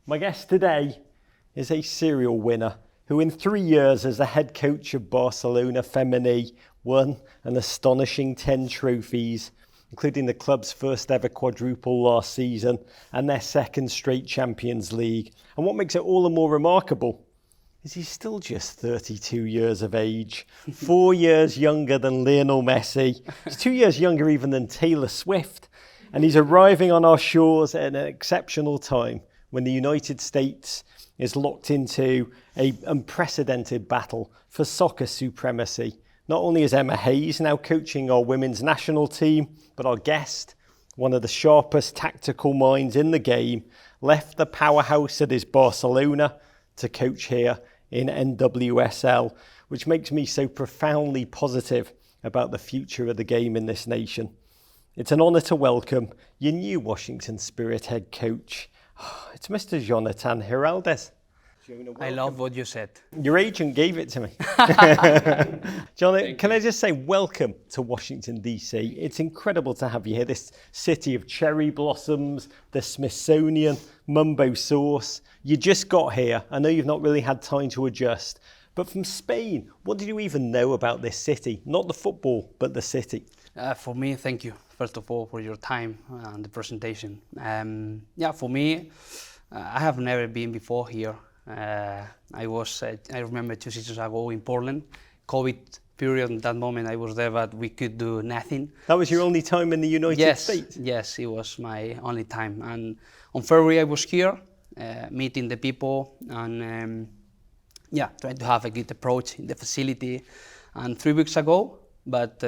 My guest today is a serial winner who in 3 years as the head coach of Barcelona Femení won an astonishing 10 trophies, including the club's first ever quadruple last season and their second straight Champions League. And what makes it all the more remarkable is he's still just 32 years of age, 4 years younger than Lionel Messi. He's 2 years younger even than Taylor Swift. And he's arriving on our shores at an exceptional time when the United States is locked into an unprecedented battle for soccer supremacy. Not only is Emma Hayes now coaching our women's national team, but our guest, one of the sharpest tactical minds in the game, left the powerhouse that is Barcelona to coach here in NWSL, which makes me so profoundly positive about the future of the game in this nation. It's an honour to welcome your new Washington Spirit head coach. It's Mr. Jonatan Giráldez. I love what you said. Your agent gave it to me. John, can I just say welcome to Washington D.C. It's incredible to have you here. This city of cherry blossoms, the Smithsonian, mumbo sauce. You just got here. I know you've not really had time to adjust. But from Spain, what did you even know about this city? Not the football, but the city. For me, thank you, first of all, for your time and the presentation. For me, I have never been before here. I remember 2 seasons ago in Portland, COVID period. At that moment I was there, but we could do nothing. That was your only time in the United States? Yes, it was my only time. And on February I was here, meeting the people and trying to have a good approach in the facility. And 3 weeks ago, but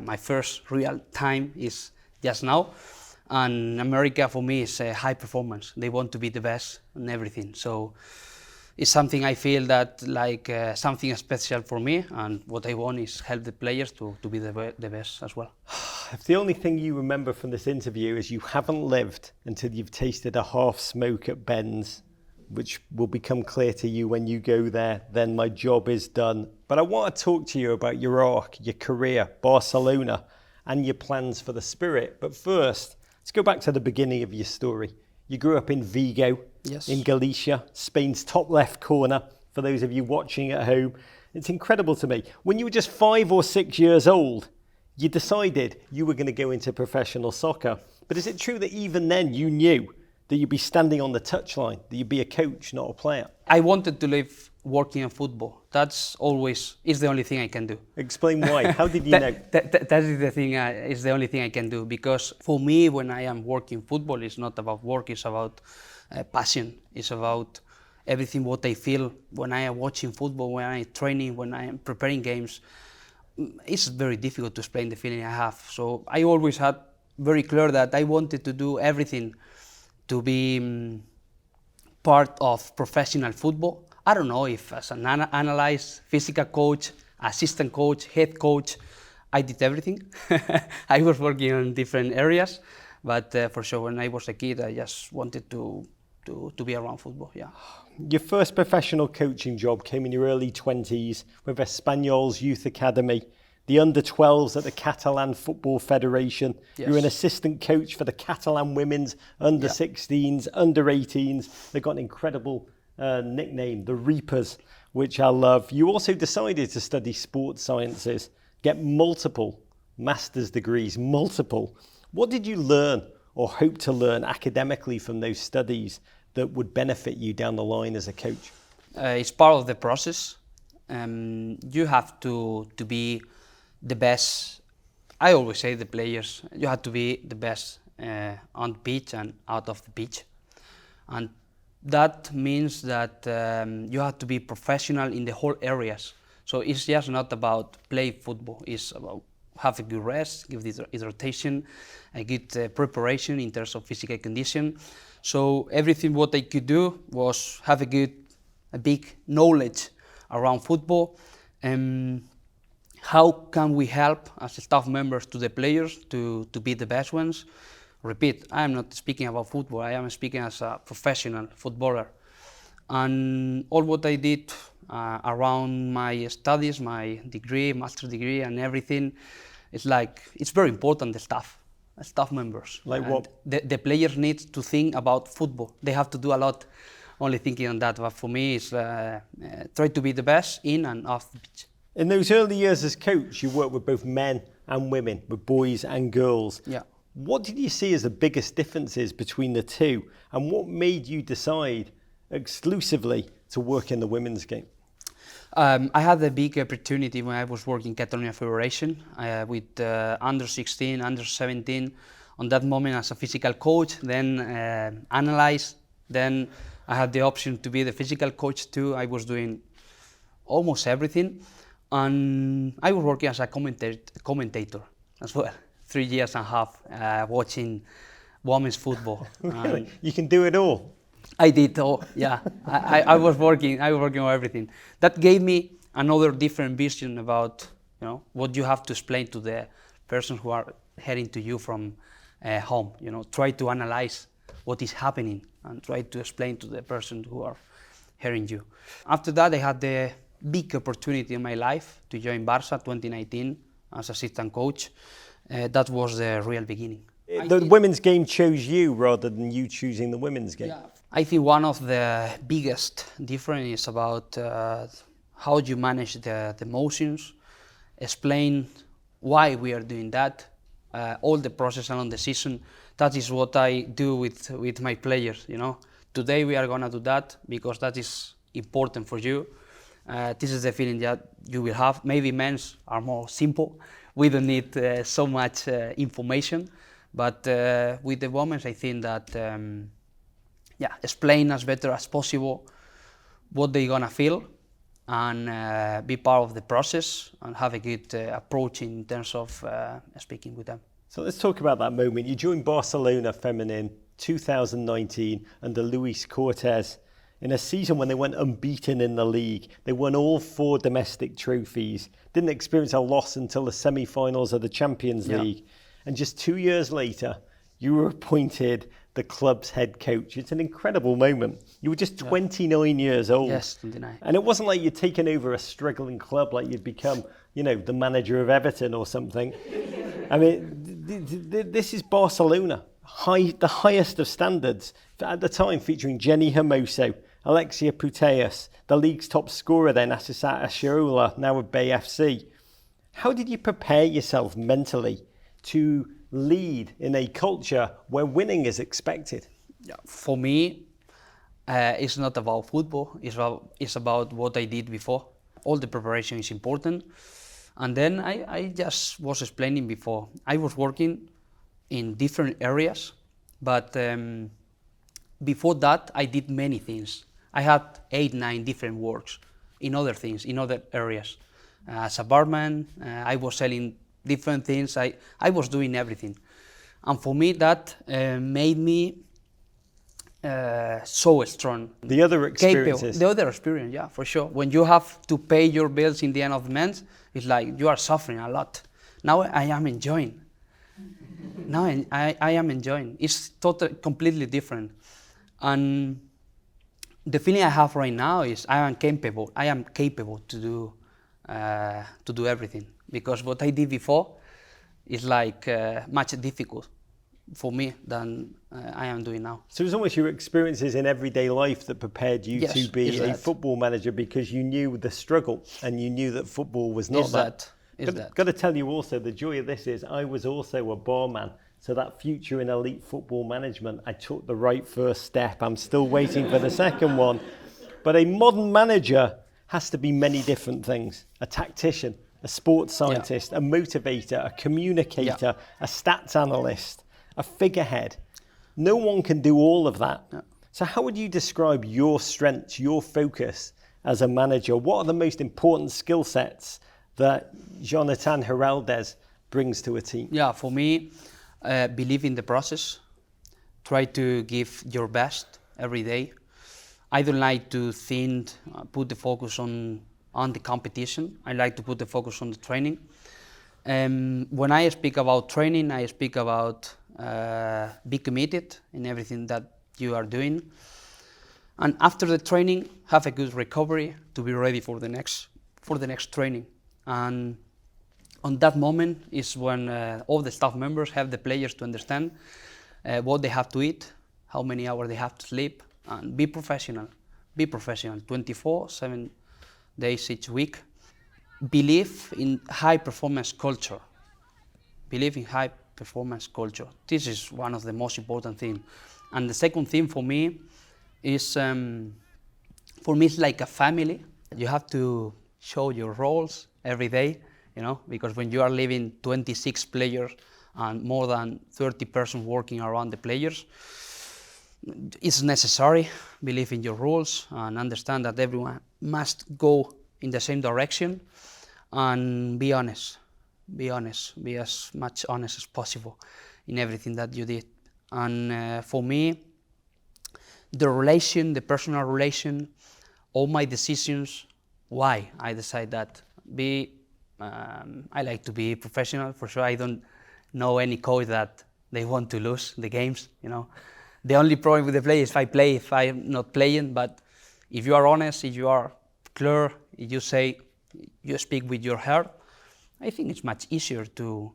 my first real time is just now. And America for me is a high performance. They want to be the best in everything. So it's something I feel that something special for me, and what I want is help the players to be the best as well. If the only thing you remember from this interview is you haven't lived until you've tasted a half smoke at Ben's, which will become clear to you when you go there, then my job is done. But I want to talk to you about your arc, your career, Barcelona, and your plans for the Spirit. But first, let's go back to the beginning of your story. You grew up in Vigo, yes, in Galicia, Spain's top left corner, for those of you watching at home. It's incredible to me. When you were just 5 or 6 years old, you decided you were going to go into professional soccer. But is it true that even then you knew that you'd be standing on the touchline, that you'd be a coach, not a player? I wanted to live working in football. That's always is the only thing I can do. Explain why. How did you know? That is the thing. Is the only thing I can do, because for me, when I am working football, it's not about work. It's about passion. It's about everything what I feel when I am watching football, when I am training, when I am preparing games. It's very difficult to explain the feeling I have. So I always had very clear that I wanted to do everything to be part of professional football. I don't know if as an analyst, physical coach, assistant coach, head coach, I did everything. I was working on different areas, but for sure when I was a kid, I just wanted to be around football, yeah. Your first professional coaching job came in your early 20s with Espanyol's youth academy, the under-12s at the Catalan Football Federation. Yes. You were an assistant coach for the Catalan women's under-16s, under-18s. They've got an incredible nickname, the Reapers, which I love. You also decided to study sports sciences, get multiple master's degrees, multiple. What did you learn or hope to learn academically from those studies that would benefit you down the line as a coach? It's part of the process. You have to be the best. I always say the players, you have to be the best on the pitch and out of the pitch. And that means that you have to be professional in the whole areas. So it's just not about play football, it's about have a good rest, give this rotation, a good preparation in terms of physical condition. So everything what I could do was have a big knowledge around football. How can we help as staff members to the players to be the best ones? Repeat, I am not speaking about football, I am speaking as a professional footballer. And all what I did around my studies, my degree, master's degree and everything, it's very important, the staff members. Like what? The players need to think about football. They have to do a lot only thinking on that. But for me, it's try to be the best in and off the pitch. In those early years as coach, you worked with both men and women, with boys and girls. Yeah. What did you see as the biggest differences between the two, and what made you decide exclusively to work in the women's game? I had the big opportunity when I was working Catalonia Federation with under 16, under 17. On that moment, as a physical coach, then analyze. Then I had the option to be the physical coach too. I was doing almost everything, and I was working as a commentator as well. 3 years and a half watching women's football. Really? You can do it all? I did all, yeah. I was working on everything. That gave me another different vision about, what you have to explain to the persons who are heading to you from home. Try to analyze what is happening and try to explain to the person who are hearing you. After that, I had the big opportunity in my life to join Barça 2019 as assistant coach. That was the real beginning. The women's game chose you rather than you choosing the women's game. Yeah. I think one of the biggest difference is about how you manage the emotions, explain why we are doing that, all the process along the season. That is what I do with my players. Today we are gonna do that because that is important for you. This is the feeling that you will have. Maybe men's are more simple. We don't need so much information. But with the women, I think that explain as better as possible what they're gonna feel and be part of the process and have a good approach in terms of speaking with them. So let's talk about that moment. You joined Barcelona Femení 2019 under Luis Cortés in a season when they went unbeaten in the league. They won all 4 domestic trophies, didn't experience a loss until the semi-finals of the Champions League. And just 2 years later, you were appointed the club's head coach. It's an incredible moment. You were just 29 years old. Yes, 29. And it wasn't like you'd taken over a struggling club, like you'd become, the manager of Everton or something. I mean, this is Barcelona, the highest of standards. At the time, featuring Jenny Hermoso, Alexia Putellas, the league's top scorer then, Asisat Ashiola, now at Bay FC. How did you prepare yourself mentally to lead in a culture where winning is expected? Yeah, for me, it's not about football. It's about what I did before. All the preparation is important. And then I just was explaining before. I was working in different areas, but before that, I did many things. I had 8, 9 different works in other things, in other areas. As a barman, I was selling different things. I was doing everything. And for me, that made me so strong. The other experiences. The other experience, yeah, for sure. When you have to pay your bills in the end of the month, it's like you are suffering a lot. Now I am enjoying. Now I am enjoying. It's completely different. And the feeling I have right now is I am capable to do everything. Because what I did before is like much difficult for me than I am doing now. So it was almost your experiences in everyday life that prepared you to be a football manager, because you knew the struggle and you knew that football was not that. Got to tell you also, the joy of this is I was also a barman. So that future in elite football management, I took the right first step. I'm still waiting for the second one. But a modern manager has to be many different things. A tactician, a sports scientist, a motivator, a communicator, a stats analyst, a figurehead. No one can do all of that. Yeah. So how would you describe your strengths, your focus as a manager? What are the most important skill sets that Jonatan Giráldez brings to a team? Yeah, for me, believe in the process. Try to give your best every day. I don't like to put the focus on the competition. I like to put the focus on the training. When I speak about training, I speak about be committed in everything that you are doing. And after the training, have a good recovery to be ready for the next training. And on that moment is when all the staff members have the players to understand what they have to eat, how many hours they have to sleep, and be professional. Be professional 24/7 days each week. Believe in high performance culture. Believe in high performance culture. This is one of the most important things. And the second thing for me is, it's like a family. You have to show your roles every day, because when you are leaving 26 players and more than 30 persons working around the players, it's necessary. Believe in your rules and understand that everyone must go in the same direction, and be honest. Be honest. Be as much honest as possible in everything that you did. And for me, the personal relation, all my decisions, why I decide that. I like to be professional for sure. I don't know any coach that they want to lose the games. The only problem with the play is if I'm not playing. But if you are honest, if you are clear, if you speak with your heart, I think it's much easier to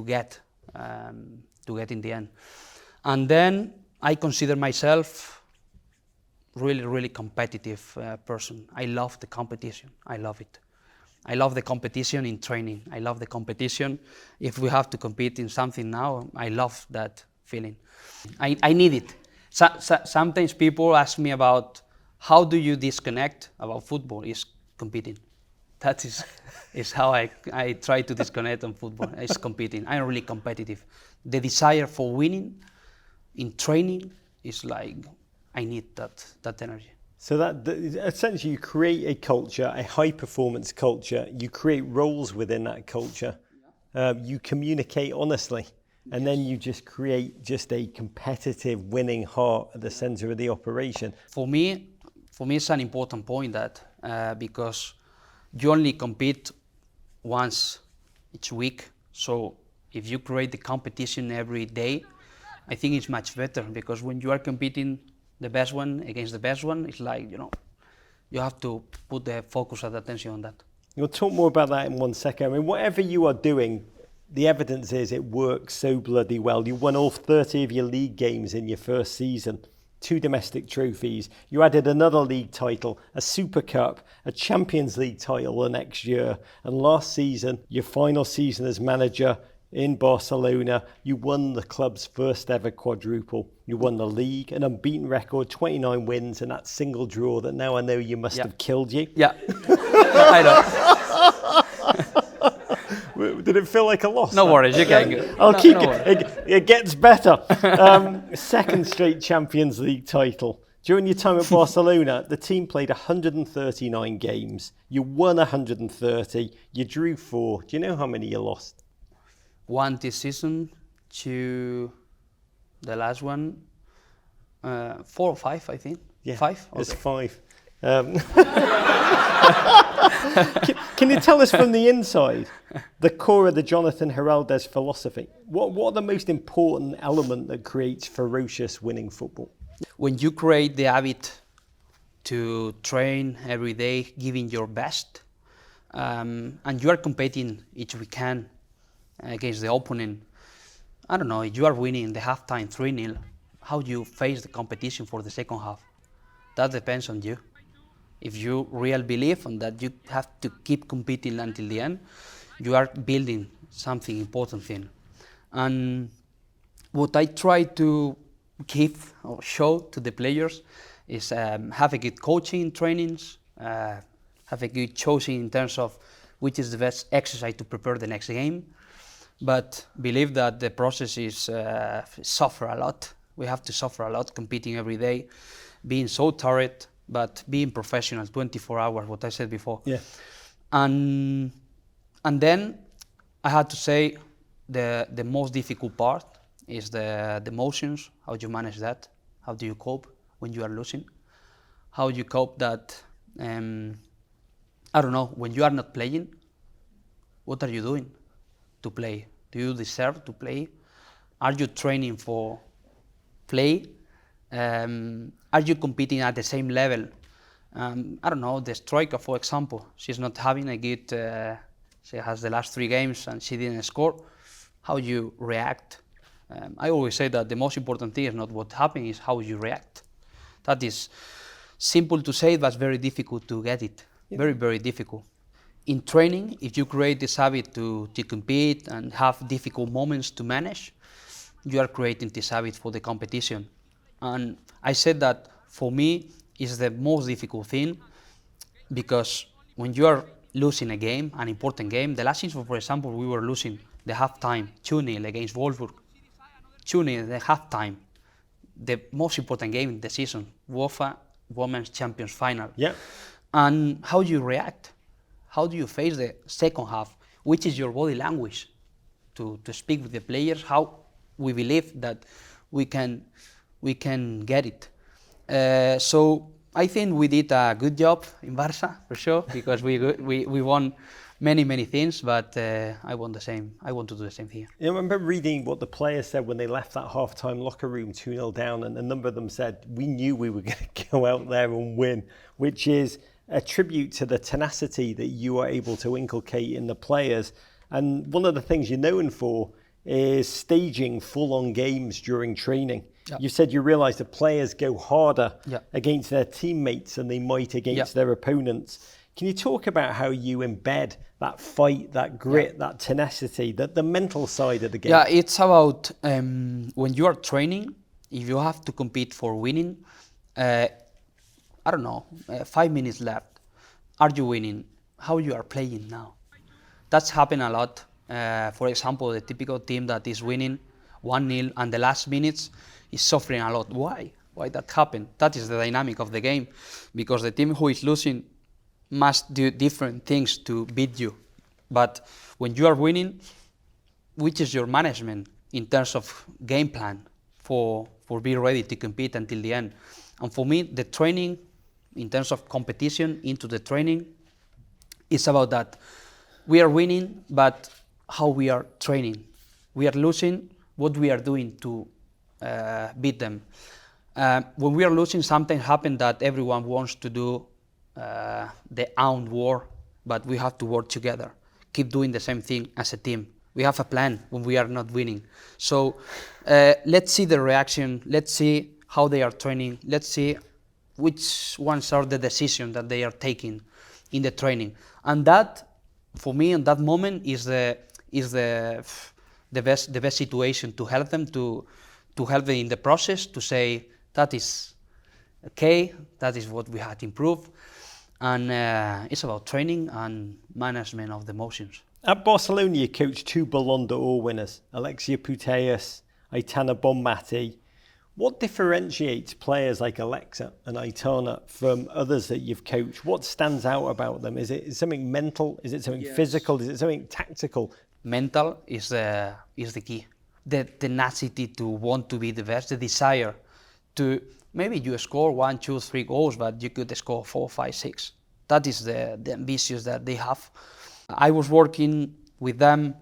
get in the end. And then I consider myself really competitive person. I love the competition. I love it. I love the competition in training. I love the competition. If we have to compete in something now, I love that feeling. I need it. Sometimes people ask me about how do you disconnect about football. Is competing. That is how I try to disconnect on football. It's competing. I'm really competitive. The desire for winning in training is like, I need that energy. So essentially you create a culture, a high performance culture, you create roles within that culture, you communicate honestly, and then you just create a competitive winning heart at the center of the operation. For me it's an important point that because you only compete once each week, so if you create the competition every day, I think it's much better, because when you are competing the best one against the best one, it's like, you have to put the focus and attention on that. We'll talk more about that in 1 second. I mean, whatever you are doing, the evidence is it works so bloody well. You won all 30 of your league games in your first season, 2 domestic trophies. You added another league title, a Super Cup, a Champions League title the next year. And last season, your final season as manager in Barcelona, you won the club's first ever quadruple. You won the league, an unbeaten record, 29 wins, and that single draw that now I know you must have killed you. Yeah, I know. Did it feel like a loss? No worries, you can go. I'll keep it gets better. Second straight Champions League title. During your time at Barcelona, the team played 139 games. You won 130. You drew 4. Do you know how many you lost? 1 this season, 2 the last one, 4 or 5, I think. Yeah, 5? Okay. It's 5. Can you tell us from the inside the core of the Jonatan Giráldez philosophy? What are the most important element that creates ferocious winning football? When you create the habit to train every day, giving your best, and you are competing each weekend against the opponent, I don't know, if you are winning the halftime 3-0, how you face the competition for the second half, that depends on you. If you really believe in that you have to keep competing until the end, you are building something important thing. And what I try to give or show to the players is have a good coaching trainings, have a good choosing in terms of which is the best exercise to prepare the next game. But believe that the process is suffer a lot. We have to suffer a lot competing every day, being so tired, but being professional 24 hours, what I said before. Yeah. And then I had to say the most difficult part is the emotions, how you manage that, how do you cope when you are losing, how you cope that, I don't know, when you are not playing, what are you doing to play? Do you deserve to play? Are you training for play? Are you competing at the same level? I don't know, the striker, for example, she's not having a good, she has the last 3 games and she didn't score. How you react? I always say that the most important thing is not what happens, is how you react. That is simple to say, but very difficult to get it. Yeah. Very, very difficult. In training, if you create this habit to compete and have difficult moments to manage, you are creating this habit for the competition. And I said that for me is the most difficult thing, because when you are losing a game, an important game, the last season, for example, we were losing the halftime 2-0 against Wolfsburg. 2-0 the halftime. The most important game in the season, UEFA Women's Champions Final. Yeah. And how do you react? How do you face the second half? Which is your body language to speak with the players? How we believe that we can get it. So I think we did a good job in Barça, for sure, because we won many things, but I want to do the same here. I remember reading what the players said when they left that half-time locker room 2-0 down, and a number of them said, we knew we were going to go out there and win, which is a tribute to the tenacity that you are able to inculcate in the players. And one of the things you're known for is staging full-on games during training. Yep. You said you realised the players go harder against their teammates than they might against their opponents. Can you talk about how you embed that fight, that grit, that tenacity, the mental side of the game? Yeah, it's about when you are training, if you have to compete for winning, I don't know, 5 minutes left. Are you winning? How you are playing now? That's happened a lot. For example, the typical team that is winning 1-0 and the last minutes is suffering a lot. Why? Why that happened? That is the dynamic of the game, because the team who is losing must do different things to beat you. But when you are winning, which is your management in terms of game plan for being ready to compete until the end? And for me, the training, in terms of competition into the training, is about that. We are winning, but how we are training. We are losing, what we are doing to beat them. When we are losing, sometimes happens that everyone wants to do the own war, but we have to work together. Keep doing the same thing as a team. We have a plan when we are not winning. So let's see the reaction. Let's see how they are training. Let's see which ones are the decisions that they are taking in the training. And that, for me, in that moment, is the best situation to help them, to help them in the process, to say that is okay, that is what we had to improve. And it's about training and management of the emotions. At Barcelona, you coached 2 Ballon d'Or winners, Alexia Putellas, Aitana Bonmati. What differentiates players like Alexa and Aitana from others that you've coached? What stands out about them? Is it something mental? Is it something physical? Is it something tactical? Mental is the key. The tenacity to want to be the best, the desire to, maybe you score 1, 2, 3 goals, but you could score 4, 5, 6. That is the ambitions that they have. I was working with them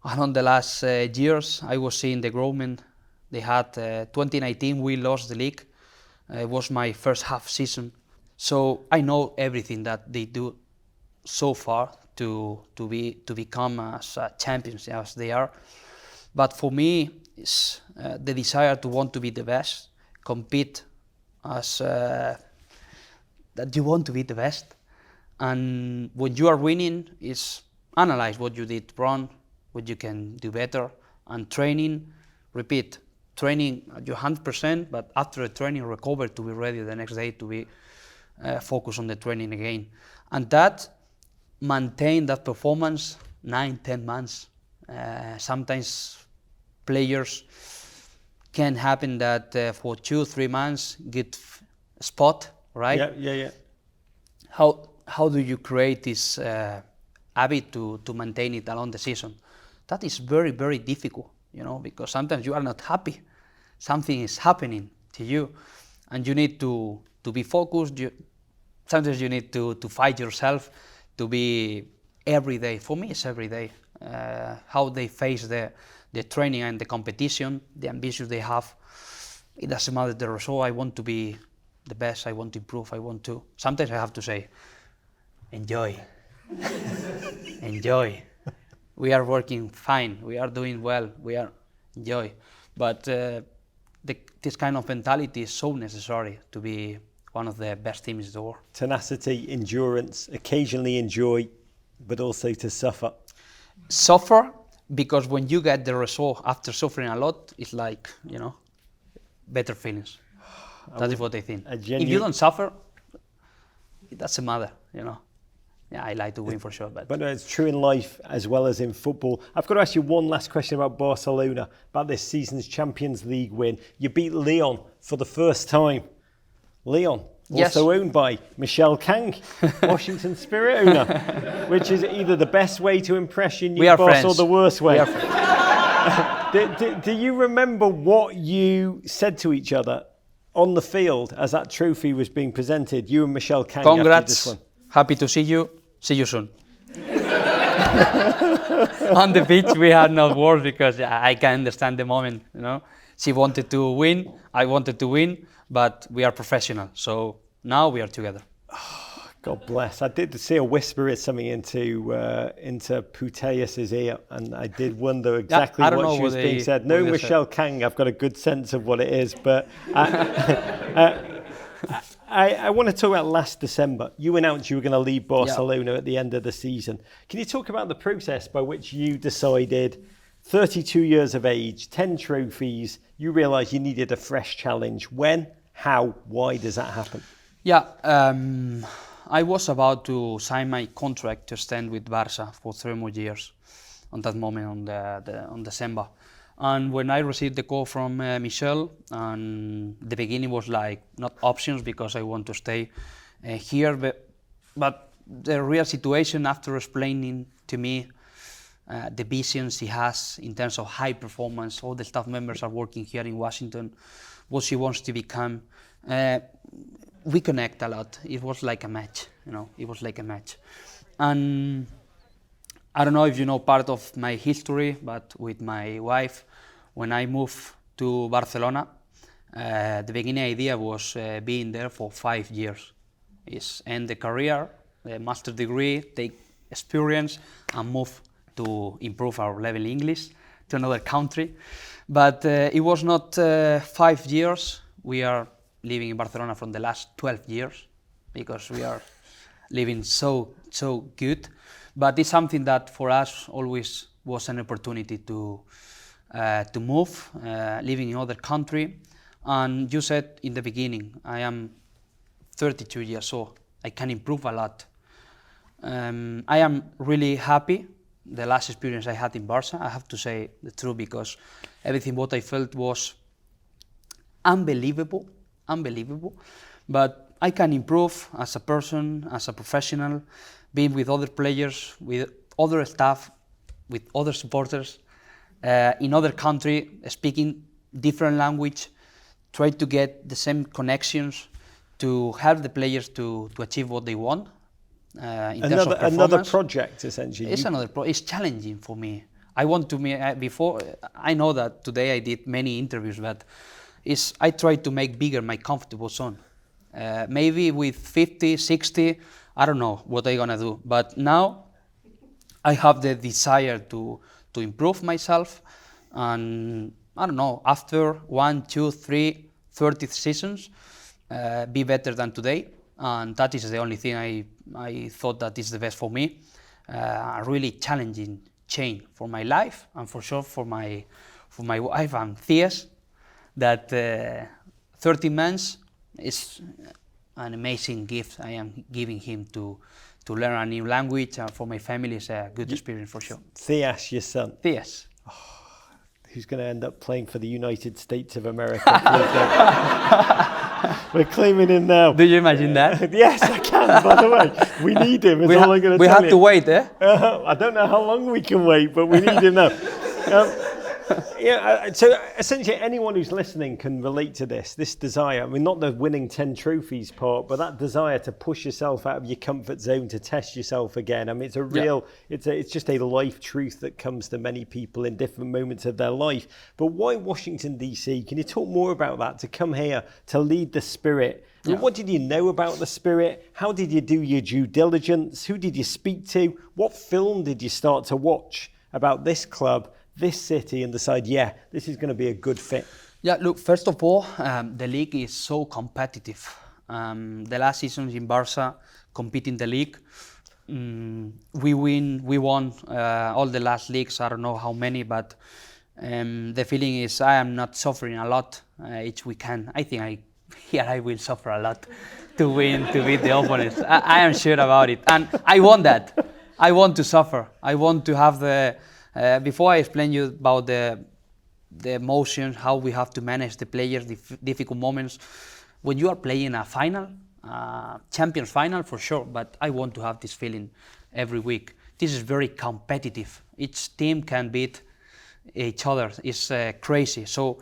around the last years. I was seeing the growth. They had 2019, we lost the league. It was my first half season. So I know everything that they do so far to become as champions as they are. But for me, it's the desire to want to be the best, compete as that you want to be the best. And when you are winning, is analyze what you did wrong, what you can do better, and training, repeat. Training at your 100%, but after the training, recover to be ready the next day to be focused on the training again. And that, maintain that performance 9-10 months. Sometimes players can happen that for 2-3 months get spot, right? Yeah. How do you create this habit to maintain it along the season? That is very, very difficult, because sometimes you are not happy. Something is happening to you, and you need to be focused. Sometimes you need to fight yourself to be every day. For me, it's every day. How they face the training and the competition, the ambitions they have. It doesn't matter the result. I want to be the best. I want to improve. Sometimes I have to say, enjoy. Enjoy. We are working fine. We are doing well. enjoy. But this kind of mentality is so necessary to be one of the best teams in the world. Tenacity, endurance, occasionally enjoy, but also to suffer. Suffer, because when you get the result after suffering a lot, it's like, better feelings. That is what I think. If you don't suffer, it doesn't matter, Yeah, I like to win for sure. But no, it's true in life as well as in football. I've got to ask you one last question about Barcelona, about this season's Champions League win. You beat Lyon for the first time. Lyon, also owned by Michele Kang, Washington Spirit owner, which is either the best way to impress your new boss friends. Or the worst way. Do you remember what you said to each other on the field as that trophy was being presented, you and Michele Kang? Congrats, happy to see you soon. On the pitch we had no words because I can understand the moment, She wanted to win, I wanted to win, but we are professional, so now we are together. Oh, God bless. I did see a whisper something into Putellas's ear, and I did wonder exactly what she was being said. No, Michele Kang, I've got a good sense of what it is, but I want to talk about last December. You announced you were going to leave Barcelona at the end of the season. Can you talk about the process by which you decided, 32 years of age, 10 trophies, you realised you needed a fresh challenge? When, how, why does that happen? Yeah, I was about to sign my contract to stand with Barça for 3 more years on that moment on December. And when I received the call from Michele, and the beginning was like not options because I want to stay here, but the real situation after explaining to me the vision she has in terms of high performance, all the staff members are working here in Washington, what she wants to become, we connect a lot. It was like a match, it was like a match. And I don't know if you know part of my history, but with my wife, when I moved to Barcelona, the beginning idea was being there for 5 years. Is end the career, the master's degree, take experience, and move to improve our level in English to another country. But it was not 5 years. We are living in Barcelona from the last 12 years because we are living so good. But it's something that for us always was an opportunity to move, living in other country. And you said in the beginning, I am 32 years old. I can improve a lot. I am really happy. The last experience I had in Barça, I have to say the truth, because everything what I felt was unbelievable. But I can improve as a person, as a professional, being with other players, with other staff, with other supporters, in other country, speaking different language, try to get the same connections to help the players to achieve what they want. In terms of performance. Another project, essentially. It's it's challenging for me. I want to before. I know that today I did many interviews, but I try to make bigger my comfortable zone. Maybe with 50, 60, I don't know what I'm gonna do. But now I have the desire to improve myself, and I don't know, after 1, 2, 3, 30 seasons, be better than today. And that is the only thing I thought that is the best for me. A really challenging change for my life, and for sure for my wife and Thias, that 30 months is an amazing gift I am giving him to learn a new language, and for my family it's a good experience for sure. Thias, your son? Thias. Oh, who's going to end up playing for the United States of America? We're claiming him now. Do you imagine that? Yes, I can, by the way. We need him, is all I'm going to tell you. We have to wait, eh? I don't know how long we can wait, but we need him now. So essentially anyone who's listening can relate to this desire. I mean, not the winning 10 trophies part, but that desire to push yourself out of your comfort zone, to test yourself again. I mean, it's a real, it's just a life truth that comes to many people in different moments of their life. But why Washington D.C? Can you talk more about that, to come here, to lead the Spirit? I mean, what did you know about the Spirit? How did you do your due diligence? Who did you speak to? What film did you start to watch about this club this city and decide, yeah, this is going to be a good fit? Yeah, look, first of all, the league is so competitive. The last season in Barça, competing the league, we won all the last leagues. I don't know how many, but the feeling is I am not suffering a lot each weekend. I think I will suffer a lot to beat the opponents. I am sure about it, and I want that. I want to suffer. I want to have the. Before I explain you about the emotions, how we have to manage the players, the difficult moments. When you are playing a final, Champions final for sure, but I want to have this feeling every week. This is very competitive. Each team can beat each other. It's crazy. So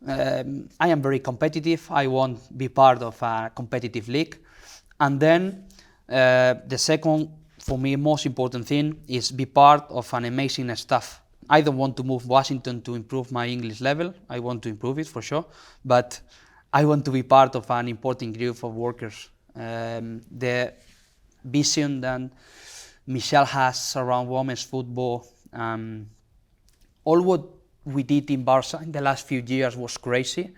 I am very competitive. I want to be part of a competitive league. And then the second, for me, most important thing is be part of an amazing staff. I don't want to move Washington to improve my English level. I want to improve it for sure, but I want to be part of an important group of workers. The vision that Michele has around women's football, all what we did in Barça in the last few years was crazy.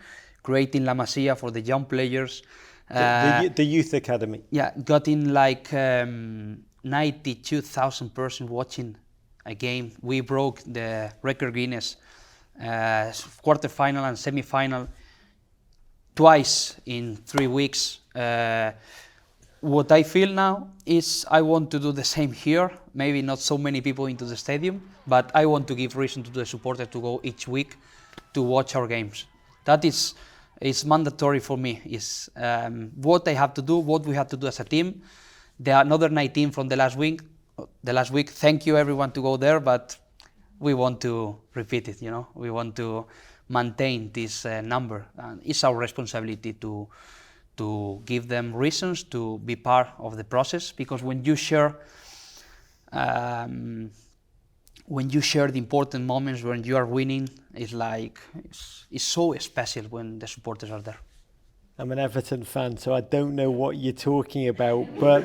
Creating La Masia for the young players. The youth academy. Yeah, got in like 92,000 persons watching a game. We broke the record Guinness, quarterfinal and semifinal twice in 3 weeks. What I feel now is I want to do the same here. Maybe not so many people into the stadium, but I want to give reason to the supporters to go each week to watch our games. That is mandatory for me. Is what I have to do, what we have to do as a team. There are another 19 from the last week. Thank you everyone to go there, but we want to repeat it. We want to maintain this number, and it's our responsibility to give them reasons to be part of the process. Because when you share the important moments when you are winning, it's so special when the supporters are there. I'm an Everton fan, so I don't know what you're talking about, but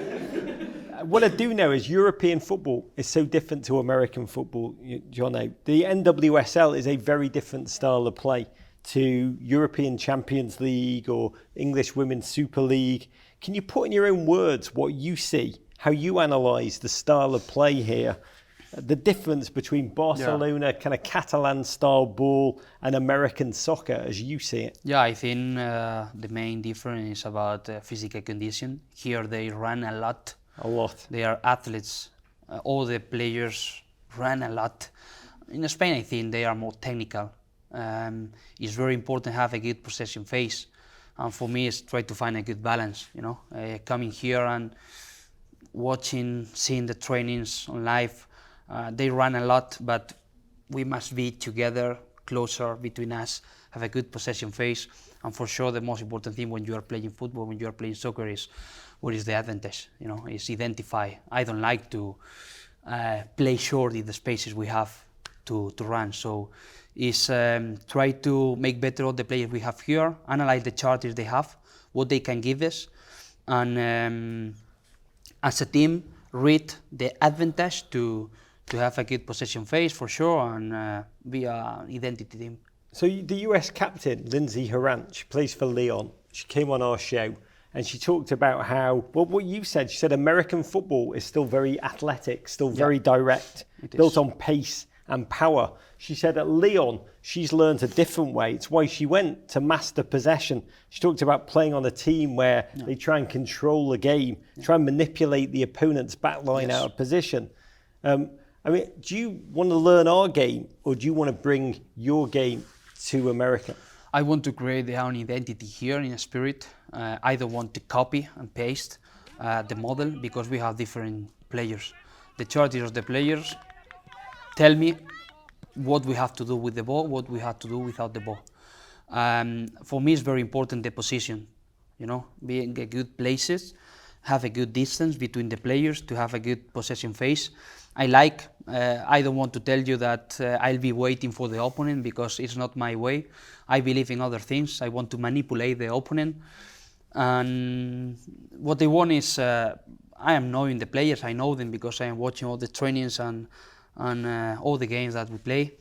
what I do know is European football is so different to American football, Jono. The NWSL is a very different style of play to European Champions League or English Women's Super League. Can you put in your own words what you see, how you analyse the style of play here, the difference between Barcelona, kind of Catalan-style ball and American soccer as you see it? Yeah, I think the main difference is about physical condition. Here they run a lot. A lot. They are athletes. All the players run a lot. In Spain, I think they are more technical. It's very important to have a good possession phase. And for me, it's try to find a good balance. Coming here and seeing the trainings on live. They run a lot, but we must be together, closer between us, have a good possession phase. And for sure, the most important thing when you are playing football, when you are playing soccer, is what is the advantage. Is identify. I don't like to play short in the spaces we have to run. So is try to make better all the players we have here, analyze the charters they have, what they can give us, and as a team, read the advantage to have a good possession phase for sure, and be an identity team. So the US captain, Lindsay Horanch, plays for Lyon. She came on our show and she talked about how, well, what you said, she said American football is still very athletic, still very direct, built on pace and power. She said at Lyon, she's learned a different way. It's why she went to master possession. She talked about playing on a team where they try and control the game, try and manipulate the opponent's backline out of position. Do you want to learn our game, or do you want to bring your game to America? I want to create their own identity here in spirit. I don't want to copy and paste the model, because we have different players. The charters of the players tell me what we have to do with the ball, what we have to do without the ball. For me, it's very important the position. Being in good places, have a good distance between the players to have a good possession phase. I don't want to tell you that I'll be waiting for the opponent, because it's not my way. I believe in other things. I want to manipulate the opponent. And what they want is, I am knowing the players. I know them because I am watching all the trainings and all the games that we play.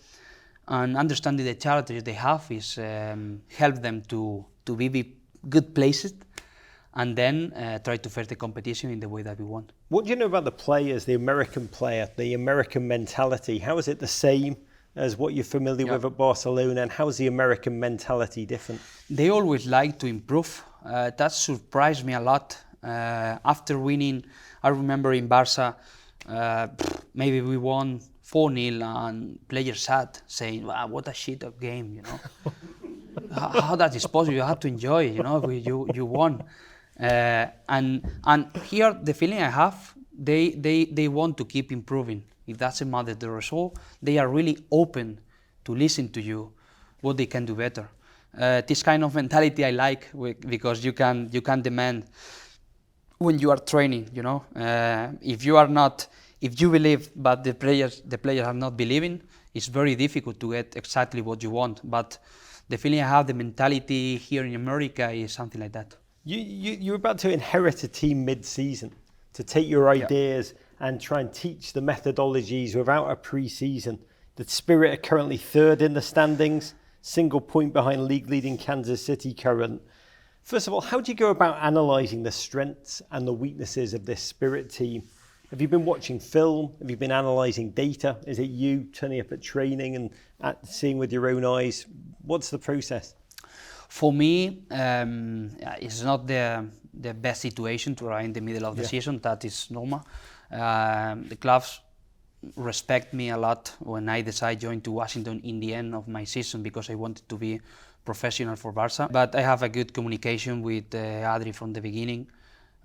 and understanding the challenges they have is help them to be good places, and then try to face the competition in the way that we want. What do you know about the players, the American player, the American mentality? How is it the same as what you're familiar with at Barcelona, and how is the American mentality different? They always like to improve. That surprised me a lot. After winning, I remember in Barça, maybe we won 4-0 and players sat saying, wow, what a shit of game, you know. How that is possible? You have to enjoy it, you know, you won. And here the feeling I have, they want to keep improving. It doesn't matter the result. They are really open to listen to you, what they can do better. This kind of mentality I like because you can demand when you are training. You know, if you believe but the players are not believing, it's very difficult to get exactly what you want. But the feeling I have, the mentality here in America is something like that. You're about to inherit a team mid-season to take your ideas and try and teach the methodologies without a pre-season. The Spirit are currently third in the standings, single point behind league-leading Kansas City current. First of all, how do you go about analysing the strengths and the weaknesses of this Spirit team? Have you been watching film? Have you been analysing data? Is it you turning up at training and seeing with your own eyes? What's the process? For me, it's not the best situation to run in the middle of the season. That is normal. The clubs respect me a lot when I decide to join to Washington in the end of my season because I wanted to be professional for Barça. But I have a good communication with Adri from the beginning.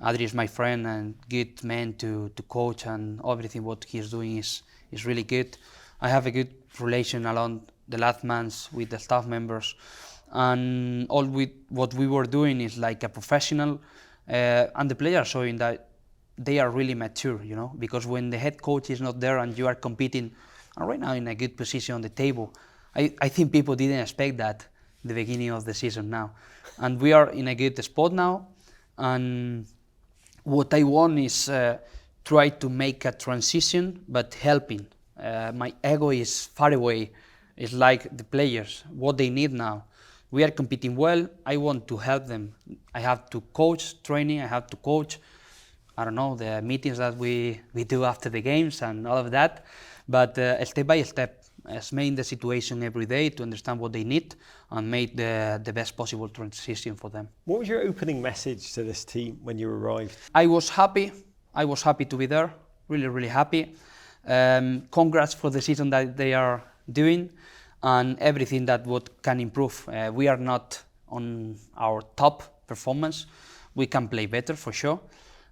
Adri is my friend and good man to coach, and everything what he's doing is really good. I have a good relation along the last months with the staff members, and all what we were doing is like a professional, and the players are showing that they are really mature, you know, because when the head coach is not there and you are competing, and right now in a good position on the table, I think people didn't expect that at the beginning of the season now. And we are in a good spot now, and what I want is try to make a transition, but helping. My ego is far away. It's like the players, what they need now. We are competing well, I want to help them. I have to coach training, I have to coach, I don't know, the meetings that we do after the games and all of that. But step by step, explain the situation every day to understand what they need and make the best possible transition for them. What was your opening message to this team when you arrived? I was happy to be there, really, really happy. Congrats for the season that they are doing and everything that what can improve. We are not on our top performance. We can play better for sure.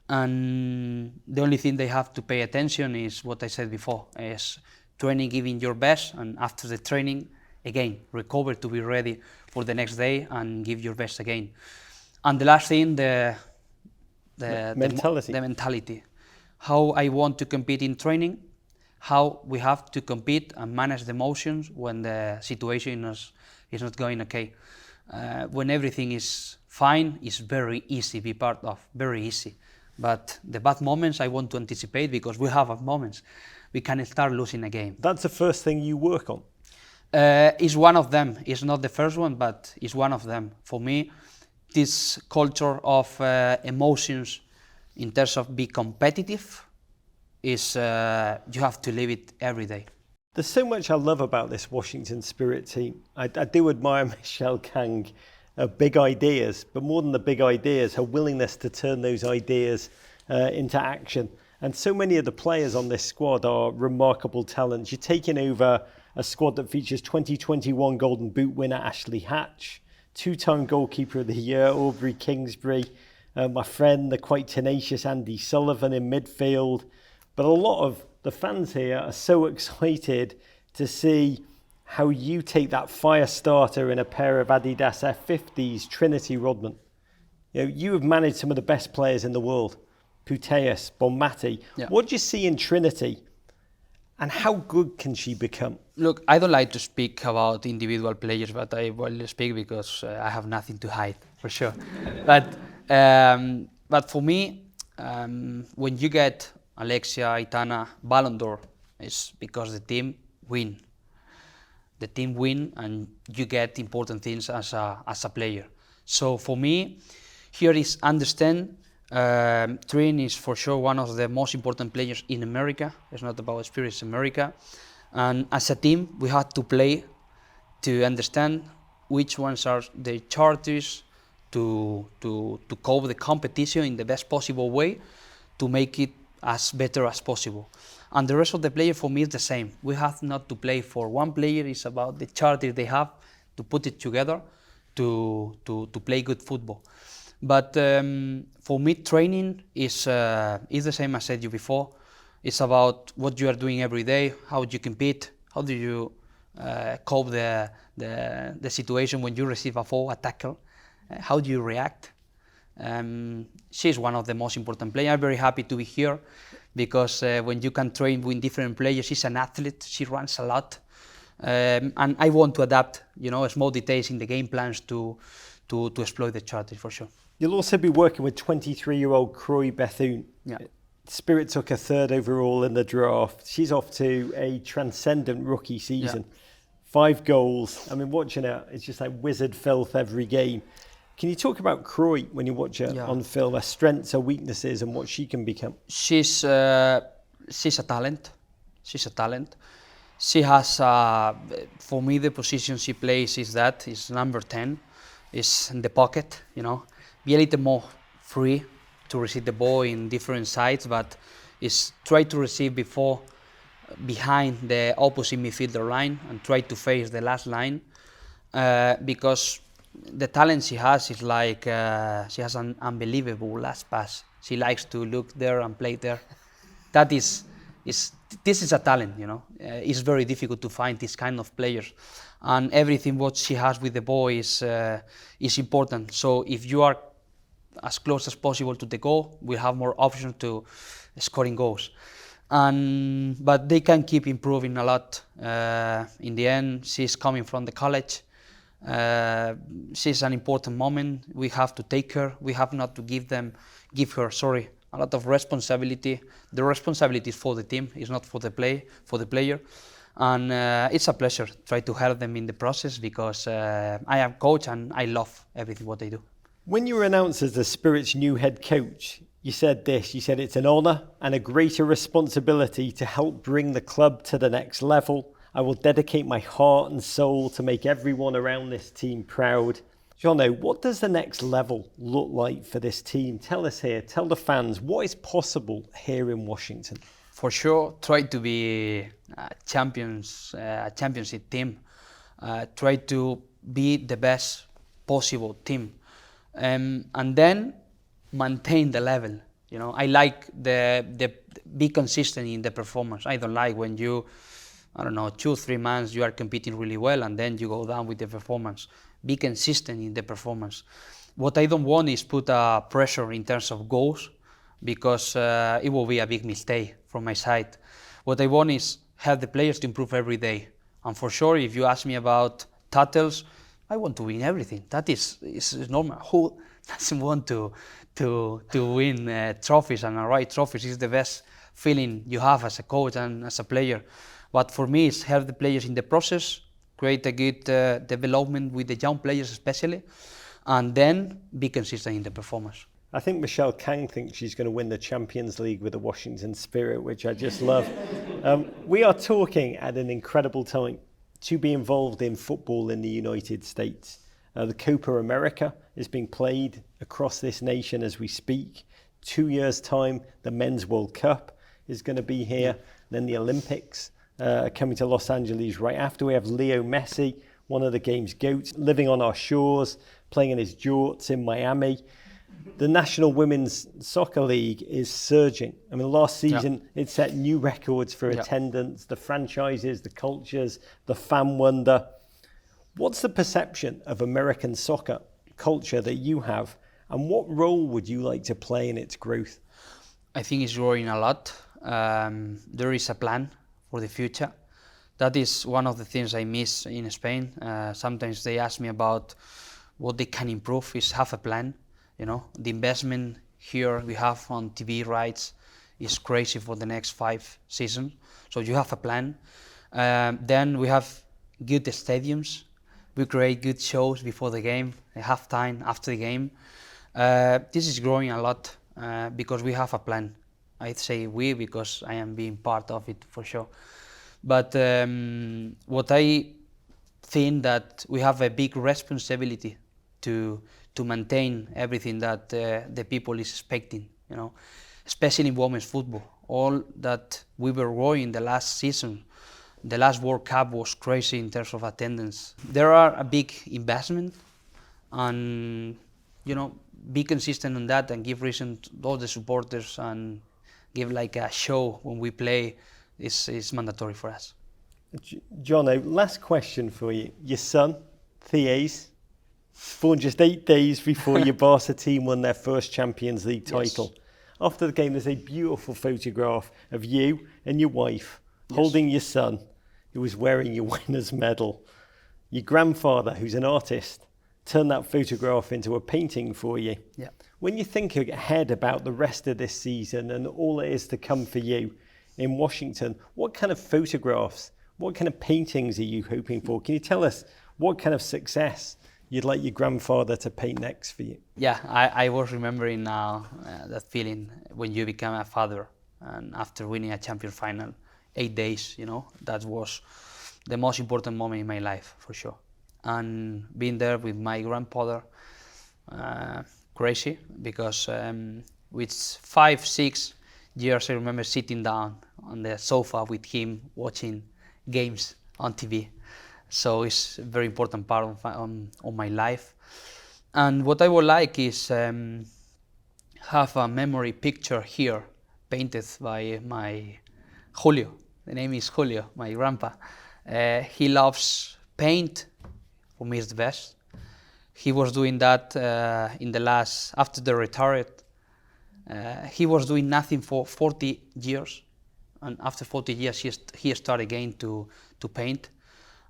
And the only thing they have to pay attention is what I said before, is training, giving your best, and after the training, again, recover to be ready for the next day and give your best again. And the last thing, the mentality. How I want to compete in training, how we have to compete and manage the emotions when the situation is not going okay. When everything is fine, it's very easy to be part of, very easy. But the bad moments I want to anticipate because we have moments. We can start losing a game. That's the first thing you work on? It's one of them. It's not the first one, but it's one of them. For me, this culture of emotions in terms of be competitive is you have to live it every day. There's so much I love about this Washington Spirit team. I do admire Michele Kang. Big ideas, but more than the big ideas, her willingness to turn those ideas into action. And so many of the players on this squad are remarkable talents. You're taking over a squad that features 2021 Golden Boot winner Ashley Hatch, two-time goalkeeper of the year Aubrey Kingsbury, my friend, the quite tenacious Andy Sullivan in midfield. But a lot of the fans here are so excited to see how you take that fire starter in a pair of Adidas F50s, Trinity Rodman. You have managed some of the best players in the world, Puteus, Bonmati. Yeah. What do you see in Trinity and how good can she become? Look, I don't like to speak about individual players, but I will speak because I have nothing to hide, for sure. But for me, when you get Alexia, Aitana, Ballon d'Or, it's because the team win. the team win, and you get important things as a player. So for me, here is understand. Trin is for sure one of the most important players in America. It's not about experience in America. And as a team, we had to play to understand which ones are the charters to cope the competition in the best possible way to make it as better as possible. And the rest of the players for me is the same. We have not to play for one player. It's about the charter they have to put it together to play good football. But for me, training is the same as I said you before. It's about what you are doing every day, how you compete, how do you cope the situation when you receive a foul, a tackle, how do you react. She's one of the most important players. I'm very happy to be here because when you can train with different players, she's an athlete, she runs a lot. And I want to adapt, small details in the game plans to exploit the charter for sure. You'll also be working with 23-year-old Croix Bethune. Yeah. Spirit took her third overall in the draft. She's off to a transcendent rookie season. Yeah. 5 goals. I mean, watching her, it's just like wizard filth every game. Can you talk about Croix when you watch her on film, her strengths, her weaknesses, and what she can become? She's a talent. She's a talent. She has, for me, the position she plays is number 10. Is in the pocket, Be a little more free to receive the ball in different sides, but is try to receive behind the opposite midfielder line and try to face the last line, because the talent she has is like she has an unbelievable last pass. She likes to look there and play there. That this is a talent, It's very difficult to find this kind of players, and everything what she has with the ball is important. So if you are as close as possible to the goal, we have more options to scoring goals. But they can keep improving a lot. In the end, she's coming from the college. She's an important moment. We have to take her. We have not to give her a lot of responsibility. The responsibility is for the team. It's not for the player. And it's a pleasure to try to help them in the process because I am coach and I love everything what they do. When you were announced as the Spirit's new head coach, you said this. You said it's an honour and a greater responsibility to help bring the club to the next level. I will dedicate my heart and soul to make everyone around this team proud. Jono, what does the next level look like for this team? Tell us here, tell the fans, what is possible here in Washington? For sure, try to be a championship team. Try to be the best possible team. And then maintain the level. I like the be consistent in the performance. I don't like when 2-3 months you are competing really well and then you go down with the performance. Be consistent in the performance. What I don't want is put pressure in terms of goals because it will be a big mistake from my side. What I want is have the players to improve every day. And for sure, if you ask me about titles, I want to win everything. That is normal. Who doesn't want to win trophies and write trophies? It's the best feeling you have as a coach and as a player. But for me, it's help the players in the process, create a good development with the young players especially, and then be consistent in the performance. I think Michele Kang thinks she's going to win the Champions League with the Washington Spirit, which I just love. We are talking at an incredible time to be involved in football in the United States. The Copa America is being played across this nation as we speak. 2 years' time, the Men's World Cup is going to be here. Then the Olympics coming to Los Angeles right after. We have Leo Messi, one of the game's GOATs, living on our shores, playing in his jorts in Miami. The National Women's Soccer League is surging. I mean, last season it set new records for attendance, the franchises, the cultures, the fan wonder. What's the perception of American soccer culture that you have, and what role would you like to play in its growth? I think it's growing a lot. There is a plan for the future. That is one of the things I miss in Spain. Sometimes they ask me about what they can improve, is have a plan. The investment here we have on TV rights is crazy for the next 5 seasons. So you have a plan. Then we have good stadiums. We create good shows before the game, at halftime, after the game. This is growing a lot because we have a plan. I'd say we because I am being part of it for sure. But what I think that we have a big responsibility to maintain everything that the people is expecting, you know, especially in women's football. All that we were growing the last season, the last World Cup was crazy in terms of attendance. There are a big investment, and you know, be consistent on that and give reason to all the supporters and give like a show when we play is mandatory for us. Jono, last question for you. Your son, Thea's, born just 8 days before your Barça team won their first Champions League title. Yes. After the game, there's a beautiful photograph of you and your wife holding your son, who was wearing your winner's medal. Your grandfather, who's an artist, turned that photograph into a painting for you. Yeah. When you think ahead about the rest of this season and all it is to come for you in Washington, what kind of photographs, what kind of paintings are you hoping for? Can you tell us what kind of success you'd like your grandfather to paint next for you? Yeah, I was remembering now that feeling when you become a father and after winning a champion final, 8 days, you know, that was the most important moment in my life for sure. And being there with my grandfather, crazy, because with 5-6 years I remember sitting down on the sofa with him watching games on TV. So it's a very important part of my life. And what I would like is have a memory picture here painted by my Julio. The name is Julio, my grandpa. He loves paint. For me, it's the best. He was doing that in the last, after the retired. He was doing nothing for 40 years. And after 40 years, he started again to paint.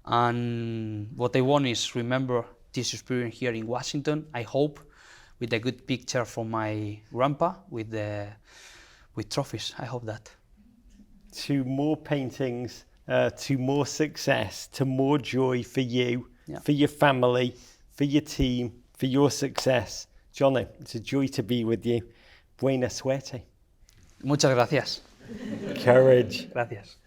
And what I want is remember this experience here in Washington, I hope, with a good picture from my grandpa with trophies. I hope that. To more paintings, to more success, to more joy for you, for your family, for your team, for your success. Jono, it's a joy to be with you. Buena suerte. Muchas gracias. Courage. Gracias.